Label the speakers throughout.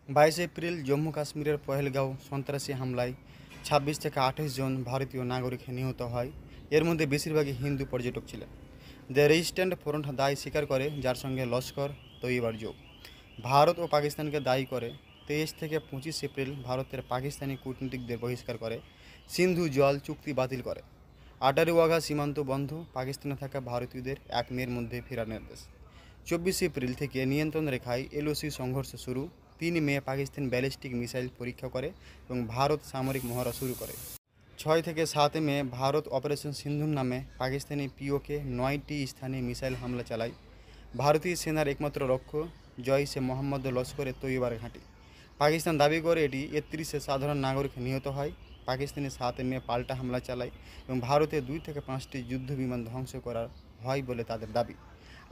Speaker 1: 22 April Jammu কাশ্মীরের পহেলগাঁও সন্ত্রাসী হামলায় 26 থেকে 28 জন ভারতীয় নাগরিক নিহত হয়। এর মধ্যে বেশিরভাগই হিন্দু পর্যটক ছিলেন। দ্য রেজিস্ট্যান্ট ফ্রন্ট দায় স্বীকার করে, যার সঙ্গে লস্কর তৈয়বার যোগ। ভারত ও পাকিস্তানকে দায়ী করে। 23 থেকে 25 এপ্রিল ভারতের পাকিস্তানি কূটনীতিকদের বহিষ্কার করে, সিন্ধু জল চুক্তি বাতিল করে। আটারি ওয়াঘা সীমান্ত বন্ধ, পাকিস্তানে থাকা ভারতীয়দের 1 মের মধ্যে ফেরার নির্দেশ। 24 এপ্রিল থেকে নিয়ন্ত্রণ রেখায় এলওসি সংঘর্ষ শুরু। 3 মে পাকিস্তান ব্যালিস্টিক মিসাইল পরীক্ষা করে এবং ভারত সামরিক মহড়া শুরু করে। 6 থেকে 7 মে ভারত অপারেশন সিন্ধুর নামে পাকিস্তানি পিওকে 9টি স্থানে মিসাইল হামলা চালায়। ভারতীয় সেনার একমাত্র লক্ষ্য জয়শে মোহাম্মদ লস্করের তৈয়বার ঘাঁটি। পাকিস্তান দাবি করে এটি 31 সাধারণ নাগরিক নিহত হয়। পাকিস্তানি 7 মে পাল্টা হামলা চালায় এবং ভারতে 2 থেকে 5টি যুদ্ধ বিমান ধ্বংস করা হয় বলে তাদের দাবি।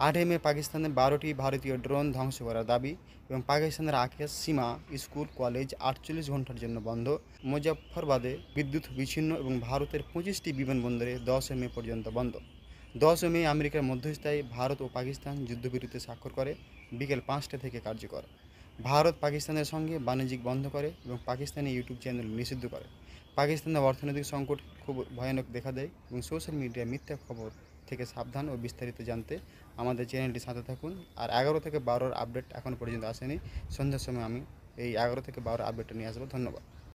Speaker 1: 8 মে পাকিস্তানের 12টি ভারতীয় ড্রোন ধ্বংস করার দাবি এবং পাকিস্তানের আকাশ সীমা, স্কুল, কলেজ 48 ঘন্টার জন্য বন্ধ। মুজাফফরবাদে বিদ্যুৎ বিচ্ছিন্ন এবং ভারতের 25টি বিমানবন্দরে 10 মে পর্যন্ত বন্ধ। 10 মে আমেরিকার মধ্যস্থায় ভারত ও পাকিস্তান যুদ্ধবিরতি স্বাক্ষর করে, বিকেল 5টা থেকে কার্যকর। ভারত পাকিস্তানের সঙ্গে বাণিজ্যিক বন্ধ করে এবং পাকিস্তানি ইউটিউব চ্যানেল নিষিদ্ধ করে। পাকিস্তানের অর্থনৈতিক সংকট খুব ভয়ানক দেখা দেয় এবং সোশ্যাল মিডিয়ায় মিথ্যা খবর থেকে সাবধান ও বিস্তারিত জানতে আমাদের চ্যানেলটির সাথে থাকুন। আর 11 থেকে 12-র আপডেট এখনও পর্যন্ত আসেনি। সন্ধ্যার সময় আমি এই 11 থেকে 12 আপডেটটা নিয়ে আসবো। ধন্যবাদ।